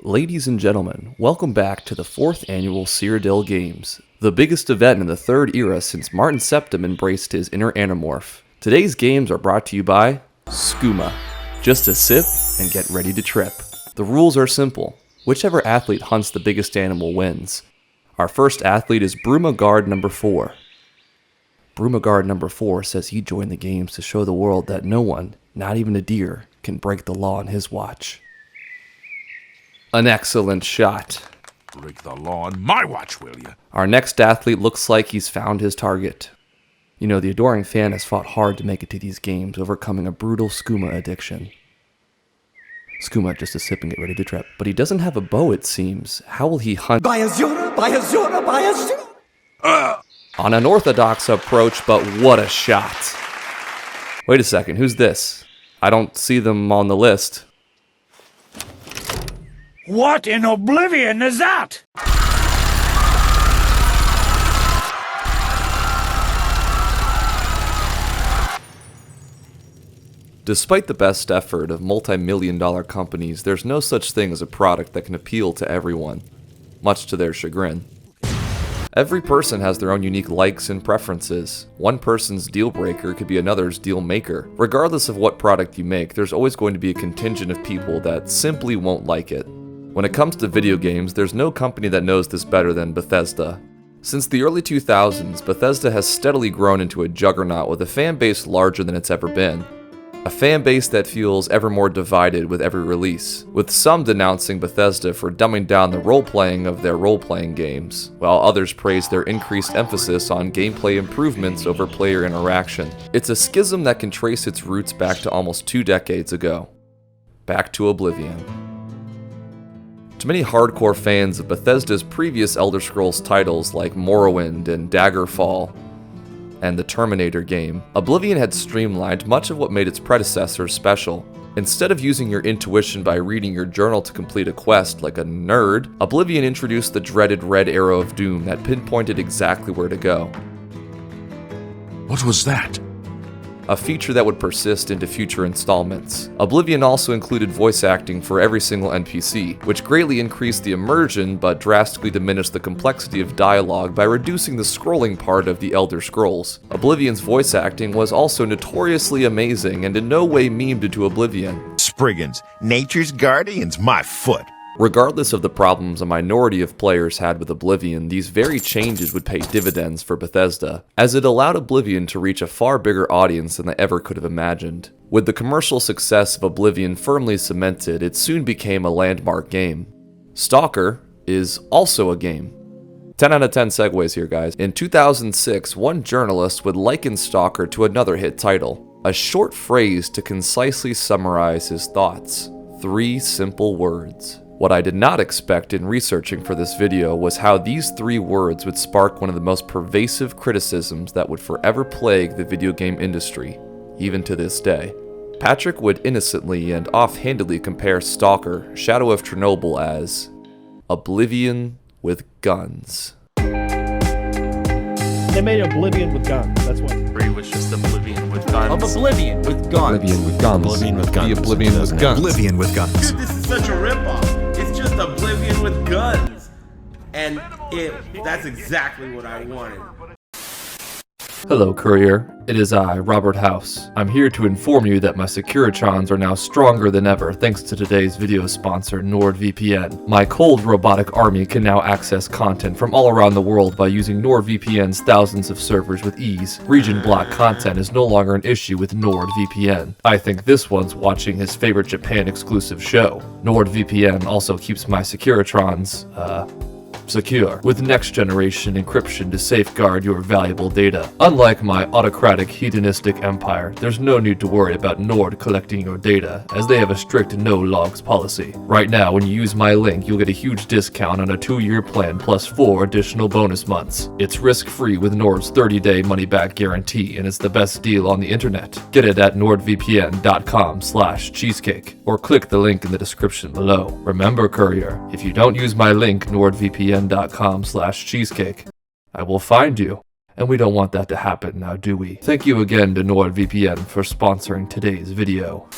Ladies and gentlemen, welcome back to the 4th annual Cyrodiil Games, the biggest event in the 3rd era since Martin Septim embraced his inner Animorph. Today's games are brought to you by Skooma. Just a sip and get ready to trip. The rules are simple. Whichever athlete hunts the biggest animal wins. Our first athlete is Brumagard number 4. Brumagard number 4 says he joined the games to show the world that no one, not even a deer, can break the law on his watch. An excellent shot. Break the law on my watch, will you? Our next athlete looks like he's found his target. You know, the adoring fan has fought hard to make it to these games, overcoming a brutal skooma addiction. Skooma just a sip and get ready to trip. But he doesn't have a bow, it seems. How will he hunt? By Azura! On an orthodox approach, but what a shot. Wait a second, who's this? I don't see them on the list. What in Oblivion is that? Despite the best effort of multi-million-dollar companies, there's no such thing as a product that can appeal to everyone, much to their chagrin. Every person has their own unique likes and preferences. One person's deal breaker could be another's deal maker. Regardless of what product you make, there's always going to be a contingent of people that simply won't like it. When it comes to video games, there's no company that knows this better than Bethesda. Since the early 2000s, Bethesda has steadily grown into a juggernaut with a fan base larger than it's ever been. A fan base that feels ever more divided with every release, with some denouncing Bethesda for dumbing down the role-playing of their role-playing games, while others praise their increased emphasis on gameplay improvements over player interaction. It's a schism that can trace its roots back to almost 2 decades ago. Back to Oblivion. To many hardcore fans of Bethesda's previous Elder Scrolls titles like Morrowind and Daggerfall, and the Terminator game, Oblivion had streamlined much of what made its predecessors special. Instead of using your intuition by reading your journal to complete a quest like a nerd, Oblivion introduced the dreaded red arrow of doom that pinpointed exactly where to go. What was that? A feature that would persist into future installments. Oblivion also included voice acting for every single NPC, which greatly increased the immersion but drastically diminished the complexity of dialogue by reducing the scrolling part of the Elder Scrolls. Oblivion's voice acting was also notoriously amazing and in no way memed into Oblivion. Spriggans, nature's guardians, my foot. Regardless of the problems a minority of players had with Oblivion, these very changes would pay dividends for Bethesda, as it allowed Oblivion to reach a far bigger audience than they ever could have imagined. With the commercial success of Oblivion firmly cemented, it soon became a landmark game. Stalker is also a game. 10 out of 10 segues here, guys. In 2006, one journalist would liken Stalker to another hit title, a short phrase to concisely summarize his thoughts. 3 simple words. What I did not expect in researching for this video was how these 3 words would spark one of the most pervasive criticisms that would forever plague the video game industry, even to this day. Patrick would innocently and offhandedly compare Stalker, Shadow of Chernobyl as Oblivion with guns. They made Oblivion with guns, that's what. It was just Oblivion with guns. Oblivion with guns. Oblivion with guns. Oblivion with guns. The Oblivion with guns. Oblivion with guns. Dude, this is such a ripoff. It's just Oblivion with guns. And that's exactly what I wanted. Hello, Courier. It is I, Robert House. I'm here to inform you that my Securitrons are now stronger than ever thanks to today's video sponsor, NordVPN. My cold robotic army can now access content from all around the world by using NordVPN's thousands of servers with ease. Region block content is no longer an issue with NordVPN. I think this one's watching his favorite Japan exclusive show. NordVPN also keeps my Securitrons, secure, with next-generation encryption to safeguard your valuable data. Unlike my autocratic, hedonistic empire, there's no need to worry about Nord collecting your data, as they have a strict no-logs policy. Right now, when you use my link, you'll get a huge discount on a 2-year plan plus 4 additional bonus months. It's risk-free with Nord's 30-day money-back guarantee, and it's the best deal on the internet. Get it at nordvpn.com/cheesecake, or click the link in the description below. Remember, Courier, if you don't use my link, nordvpn.com/cheesecake, I will find you. And we don't want that to happen now, do we? Thank you again to NordVPN for sponsoring today's video.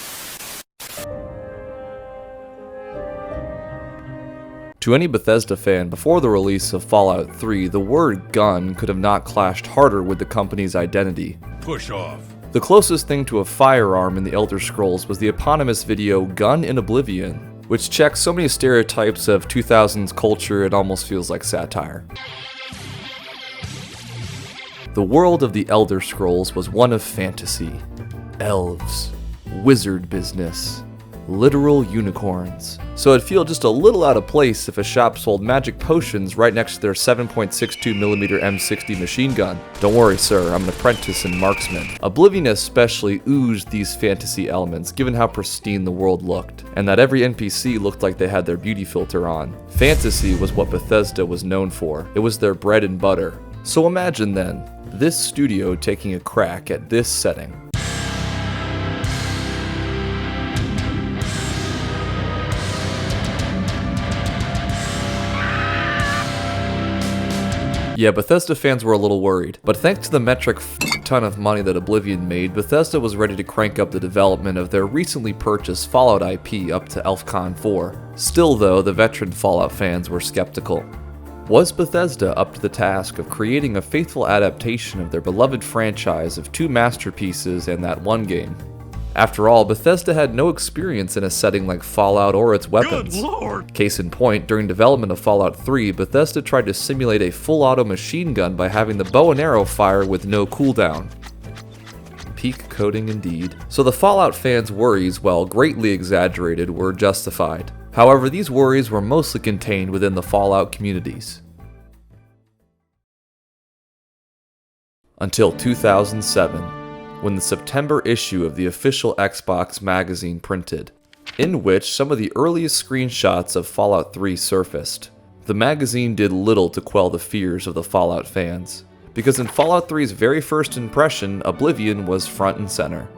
To any Bethesda fan, before the release of Fallout 3, the word gun could have not clashed harder with the company's identity. Push off. The closest thing to a firearm in the Elder Scrolls was the eponymous video Gun in Oblivion, which checks so many stereotypes of 2000s culture it almost feels like satire. The world of the Elder Scrolls was one of fantasy, elves, wizard business, literal unicorns. So it'd feel just a little out of place if a shop sold magic potions right next to their 7.62mm M60 machine gun. Don't worry, sir, I'm an apprentice and marksman. Oblivion especially oozed these fantasy elements, given how pristine the world looked, and that every NPC looked like they had their beauty filter on. Fantasy was what Bethesda was known for. It was their bread and butter. So imagine then, this studio taking a crack at this setting. Yeah, Bethesda fans were a little worried, but thanks to the metric ton of money that Oblivion made, Bethesda was ready to crank up the development of their recently purchased Fallout IP up to ELF-CON 4. Still though, the veteran Fallout fans were skeptical. Was Bethesda up to the task of creating a faithful adaptation of their beloved franchise of 2 masterpieces and that one game? After all, Bethesda had no experience in a setting like Fallout or its weapons. Good lord! Case in point, during development of Fallout 3, Bethesda tried to simulate a full-auto machine gun by having the bow and arrow fire with no cooldown. Peak coding indeed. So the Fallout fans' worries, while greatly exaggerated, were justified. However, these worries were mostly contained within the Fallout communities. Until 2007. When the September issue of the official Xbox magazine printed, in which some of the earliest screenshots of Fallout 3 surfaced. The magazine did little to quell the fears of the Fallout fans, because in Fallout 3's very first impression, Oblivion was front and center.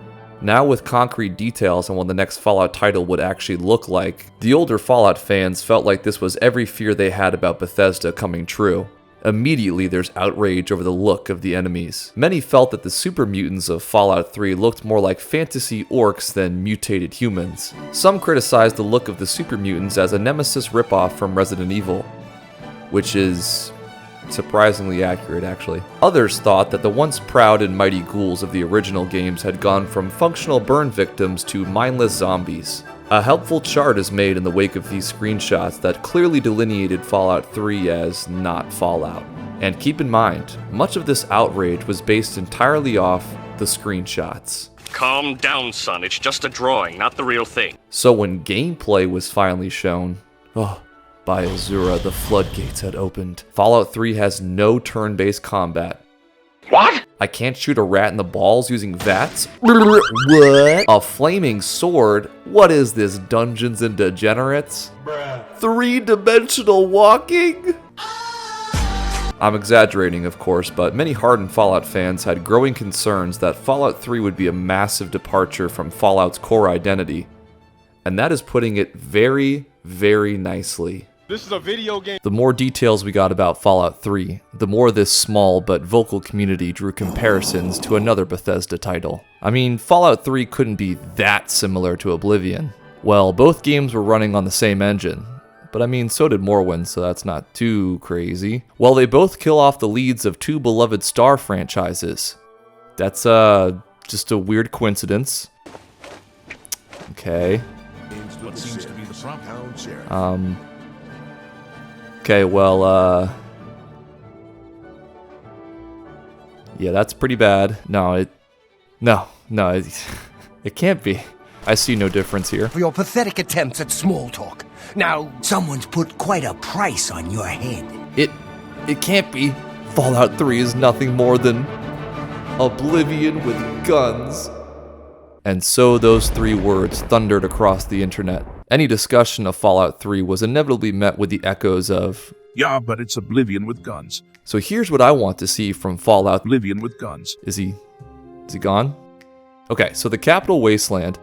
Now with concrete details on what the next Fallout title would actually look like, the older Fallout fans felt like this was every fear they had about Bethesda coming true. Immediately, there's outrage over the look of the enemies. Many felt that the super mutants of Fallout 3 looked more like fantasy orcs than mutated humans. Some criticized the look of the super mutants as a nemesis ripoff from Resident Evil, which is surprisingly accurate, actually. Others thought that the once proud and mighty ghouls of the original games had gone from functional burn victims to mindless zombies. A helpful chart is made in the wake of these screenshots that clearly delineated Fallout 3 as not Fallout. And keep in mind, much of this outrage was based entirely off the screenshots. Calm down, son. It's just a drawing, not the real thing. So when gameplay was finally shown, by Azura, the floodgates had opened. Fallout 3 has no turn-based combat. What? I can't shoot a rat in the balls using VATS? What? A flaming sword? What is this, Dungeons and Degenerates? Bruh. 3-dimensional walking? I'm exaggerating, of course, but many hardened Fallout fans had growing concerns that Fallout 3 would be a massive departure from Fallout's core identity. And that is putting it very, very nicely. This is a video game. The more details we got about Fallout 3, the more this small but vocal community drew comparisons to another Bethesda title. I mean, Fallout 3 couldn't be that similar to Oblivion. Well, both games were running on the same engine, but I mean, so did Morrowind, so that's not too crazy. Well, they both kill off the leads of 2 beloved Star franchises. That's, just a weird coincidence. Okay. What seems to be the problem? Okay, well, yeah, that's pretty bad. No, it can't be. I see no difference here. For your pathetic attempts at small talk. Now, someone's put quite a price on your head. It can't be. Fallout 3 is nothing more than Oblivion with guns. And so those 3 words thundered across the internet. Any discussion of Fallout 3 was inevitably met with the echoes of, Yeah, but it's Oblivion with guns. So here's what I want to see from Fallout. Oblivion with guns. Is he gone? Okay, so the Capital Wasteland.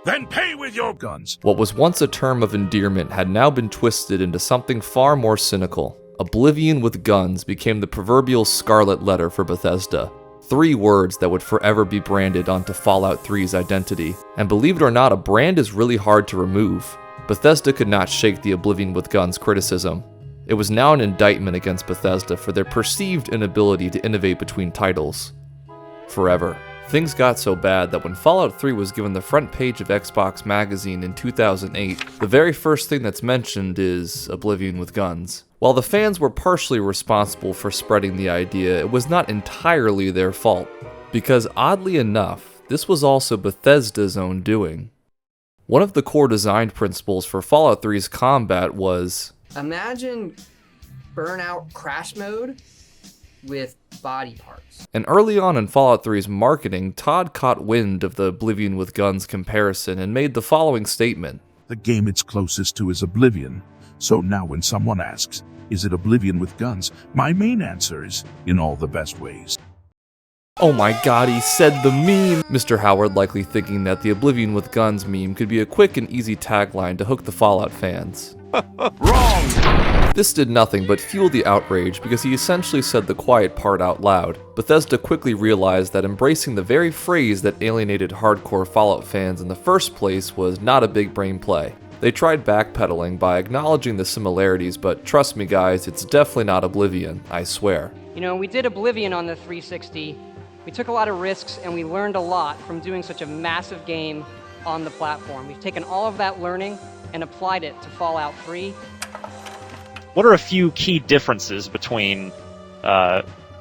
Then pay with your guns. What was once a term of endearment had now been twisted into something far more cynical. Oblivion with guns became the proverbial scarlet letter for Bethesda. 3 words that would forever be branded onto Fallout 3's identity. And believe it or not, a brand is really hard to remove. Bethesda could not shake the Oblivion with Guns criticism. It was now an indictment against Bethesda for their perceived inability to innovate between titles. Forever. Things got so bad that when Fallout 3 was given the front page of Xbox Magazine in 2008, the very first thing that's mentioned is Oblivion with Guns. While the fans were partially responsible for spreading the idea, it was not entirely their fault, because oddly enough, this was also Bethesda's own doing. One of the core design principles for Fallout 3's combat was, imagine Burnout Crash Mode with body parts. And early on in Fallout 3's marketing, Todd caught wind of the Oblivion with Guns comparison and made the following statement. The game it's closest to is Oblivion. So now when someone asks, is it Oblivion with Guns? My main answer is, in all the best ways. Oh my god, he said the meme! Mr. Howard likely thinking that the Oblivion with Guns meme could be a quick and easy tagline to hook the Fallout fans. Wrong! This did nothing but fuel the outrage because he essentially said the quiet part out loud. Bethesda quickly realized that embracing the very phrase that alienated hardcore Fallout fans in the first place was not a big brain play. They tried backpedaling by acknowledging the similarities, but trust me guys, it's definitely not Oblivion, I swear. You know, we did Oblivion on the 360. We took a lot of risks and we learned a lot from doing such a massive game on the platform. We've taken all of that learning and applied it to Fallout 3. What are a few key differences between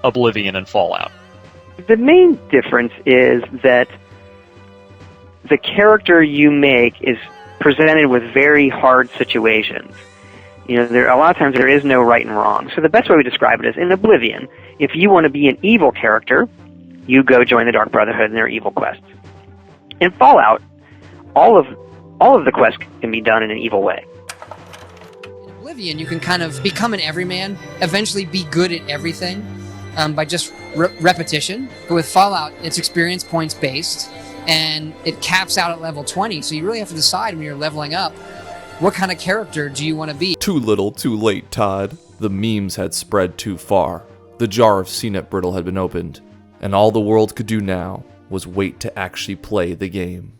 Oblivion and Fallout? The main difference is that the character you make is presented with very hard situations. You know, a lot of times there is no right and wrong. So the best way we describe it is, in Oblivion, if you want to be an evil character, you go join the Dark Brotherhood and their evil quests. In Fallout, all of the quests can be done in an evil way. In Oblivion, you can kind of become an everyman, eventually be good at everything by just repetition. But with Fallout, it's experience points based, and it caps out at level 20, so you really have to decide when you're leveling up, what kind of character do you want to be? Too little, too late, Todd. The memes had spread too far. The jar of CNET brittle had been opened, and all the world could do now was wait to actually play the game.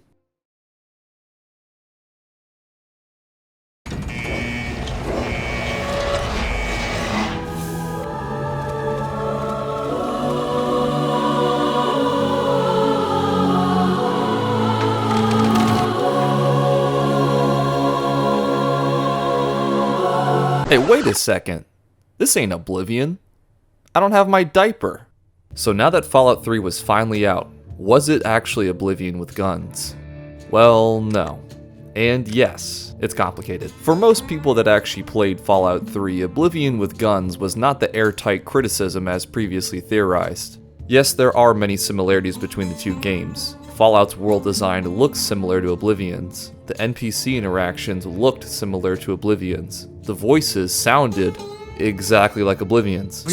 Hey, wait a second. This ain't Oblivion. I don't have my diaper. So now that Fallout 3 was finally out, was it actually Oblivion with Guns? Well, no. And yes, it's complicated. For most people that actually played Fallout 3, Oblivion with Guns was not the airtight criticism as previously theorized. Yes, there are many similarities between the two games. Fallout's world design looks similar to Oblivion's. The NPC interactions looked similar to Oblivion's. The voices sounded exactly like Oblivion's.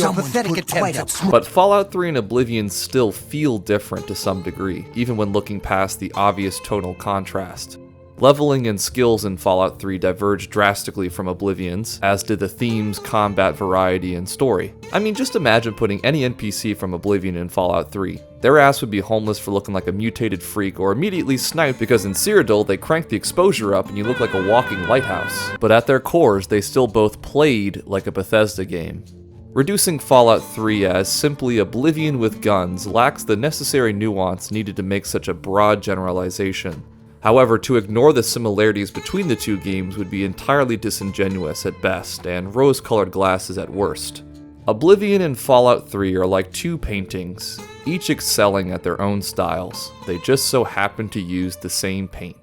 But Fallout 3 and Oblivion still feel different to some degree, even when looking past the obvious tonal contrast. Leveling and skills in Fallout 3 diverge drastically from Oblivion's, as did the themes, combat variety, and story. I mean, just imagine putting any NPC from Oblivion in Fallout 3. Their ass would be homeless for looking like a mutated freak, or immediately sniped because in Cyrodiil they cranked the exposure up and you look like a walking lighthouse. But at their cores, they still both played like a Bethesda game. Reducing Fallout 3 as simply Oblivion with Guns lacks the necessary nuance needed to make such a broad generalization. However, to ignore the similarities between the two games would be entirely disingenuous at best, and rose-colored glasses at worst. Oblivion and Fallout 3 are like two paintings, each excelling at their own styles. They just so happen to use the same paint.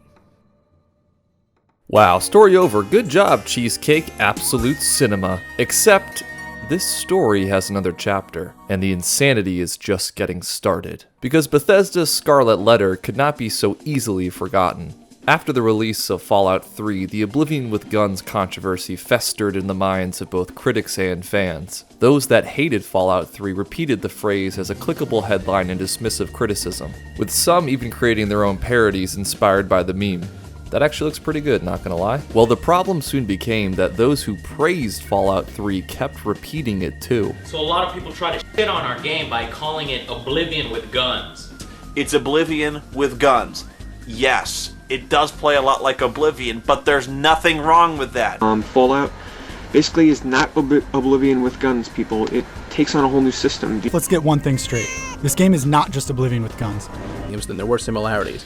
Wow, story over. Good job, Cheesecake. Absolute cinema. Except, this story has another chapter, and the insanity is just getting started. Because Bethesda's Scarlet Letter could not be so easily forgotten. After the release of Fallout 3, the Oblivion with Guns controversy festered in the minds of both critics and fans. Those that hated Fallout 3 repeated the phrase as a clickable headline and dismissive criticism, with some even creating their own parodies inspired by the meme. That actually looks pretty good, not gonna lie. Well, the problem soon became that those who praised Fallout 3 kept repeating it too. So a lot of people try to shit on our game by calling it Oblivion with Guns. It's Oblivion with Guns. Yes, it does play a lot like Oblivion, but there's nothing wrong with that. Fallout basically is not Oblivion with guns, people. It takes on a whole new system. Let's get one thing straight. This game is not just Oblivion with guns. Then there were similarities,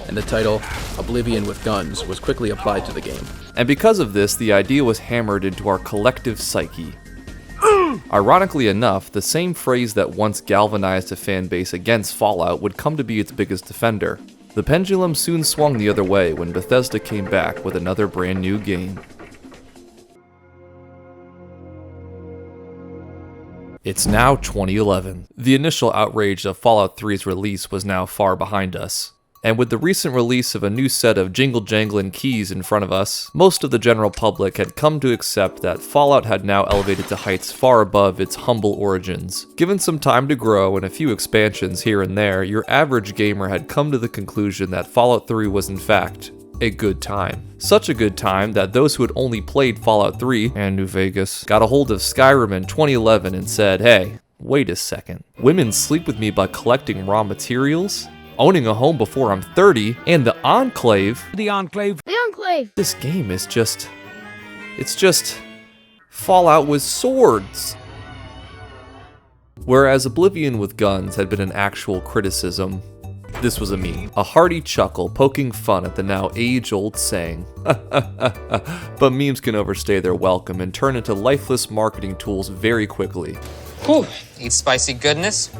and the title, Oblivion with Guns, was quickly applied to the game. And because of this, the idea was hammered into our collective psyche. Ironically enough, the same phrase that once galvanized a fan base against Fallout would come to be its biggest defender. The pendulum soon swung the other way when Bethesda came back with another brand new game. It's now 2011. The initial outrage of Fallout 3's release was now far behind us. And with the recent release of a new set of jingle-jangling keys in front of us, most of the general public had come to accept that Fallout had now elevated to heights far above its humble origins. Given some time to grow and a few expansions here and there, your average gamer had come to the conclusion that Fallout 3 was in fact a good time. Such a good time that those who had only played Fallout 3 and New Vegas got a hold of Skyrim in 2011 and said, hey, wait a second. Women sleep with me by collecting raw materials? Owning a home before I'm 30, and the Enclave. The Enclave. The Enclave. This game is it's just Fallout with swords. Whereas Oblivion with guns had been an actual criticism, this was a meme. A hearty chuckle poking fun at the now age-old saying. But memes can overstay their welcome and turn into lifeless marketing tools very quickly. Whew, eat spicy goodness.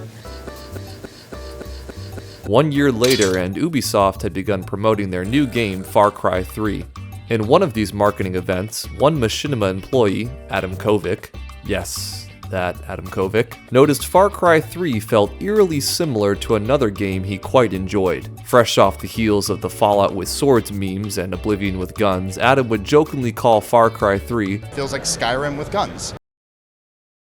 1 year later, and Ubisoft had begun promoting their new game, Far Cry 3. In one of these marketing events, one Machinima employee, Adam Kovic, yes, that Adam Kovic, noticed Far Cry 3 felt eerily similar to another game he quite enjoyed. Fresh off the heels of the Fallout with swords memes and Oblivion with guns, Adam would jokingly call Far Cry 3 feels like Skyrim with guns.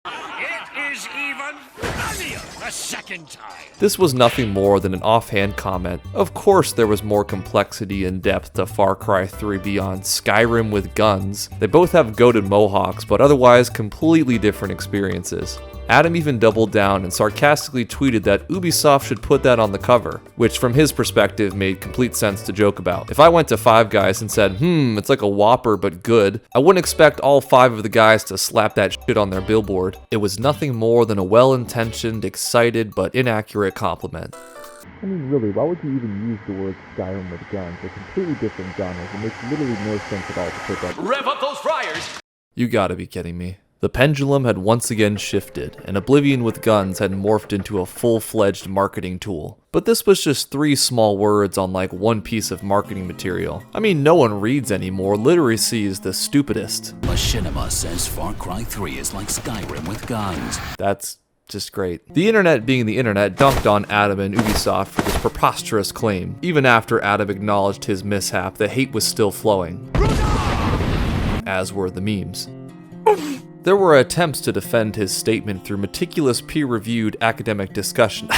It is even funnier a second time. This was nothing more than an offhand comment. Of course there was more complexity and depth to Far Cry 3 beyond Skyrim with guns. They both have goated mohawks, but otherwise completely different experiences. Adam even doubled down and sarcastically tweeted that Ubisoft should put that on the cover, which from his perspective made complete sense to joke about. If I went to Five Guys and said, it's like a Whopper but good, I wouldn't expect all 5 of the guys to slap that shit on their billboard. It was nothing more than a well-intentioned, excited, but inaccurate compliment. I mean, really, why would you even use the word Skyrim with guns? They're completely different genres. It makes literally no sense at all to pick up. Rev up those fryers! You gotta be kidding me. The pendulum had once again shifted, and Oblivion with guns had morphed into a full-fledged marketing tool. But this was just 3 small words on like one piece of marketing material. I mean, no one reads anymore. Literacy is the stupidest. Machinima says Far Cry 3 is like Skyrim with guns. That's just great. The internet being the internet dunked on Adam and Ubisoft for this preposterous claim. Even after Adam acknowledged his mishap, the hate was still flowing. As were the memes. There were attempts to defend his statement through meticulous peer-reviewed academic discussion.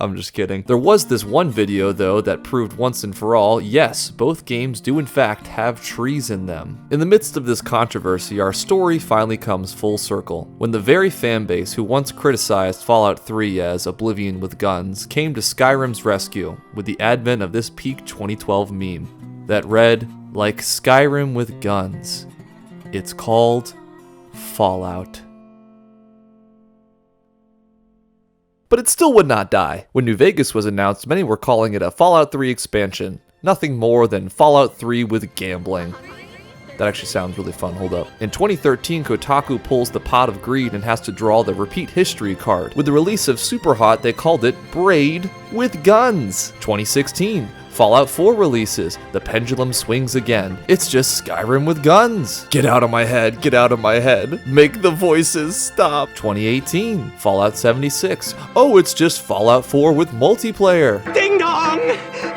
I'm just kidding. There was this one video, though, that proved once and for all, yes, both games do in fact have trees in them. In the midst of this controversy, our story finally comes full circle, when the very fanbase who once criticized Fallout 3 as Oblivion with guns came to Skyrim's rescue with the advent of this peak 2012 meme that read, like Skyrim with guns. It's called Fallout. But it still would not die. When New Vegas was announced, many were calling it a Fallout 3 expansion. Nothing more than Fallout 3 with gambling. That actually sounds really fun, hold up. In 2013, Kotaku pulls the pot of greed and has to draw the repeat history card. With the release of Superhot, they called it Braid with Guns. 2016, Fallout 4 releases. The pendulum swings again. It's just Skyrim with guns. Get out of my head, get out of my head. Make the voices stop. 2018, Fallout 76. Oh, it's just Fallout 4 with multiplayer. Ding dong!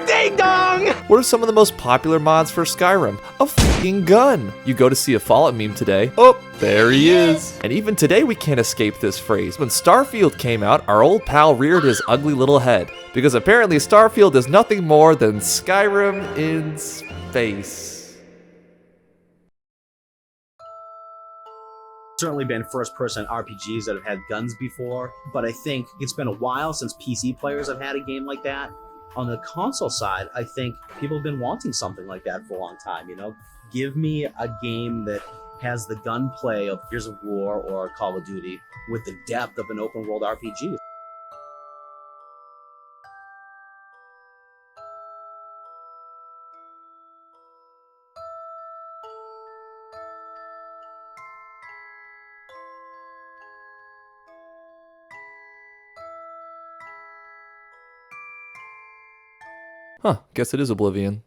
Ding dong! What are some of the most popular mods for Skyrim? A fucking gun. You go to see a Fallout meme today. Oh, there he is. And even today we can't escape this phrase. When Starfield came out, our old pal reared his ugly little head. Because apparently Starfield is nothing more than Skyrim in space. Certainly been first-person RPGs that have had guns before, but I think it's been a while since PC players have had a game like that. On the console side, I think people have been wanting something like that for a long time, you know? Give me a game that has the gunplay of Gears of War or Call of Duty with the depth of an open world RPG. Huh, guess it is Oblivion.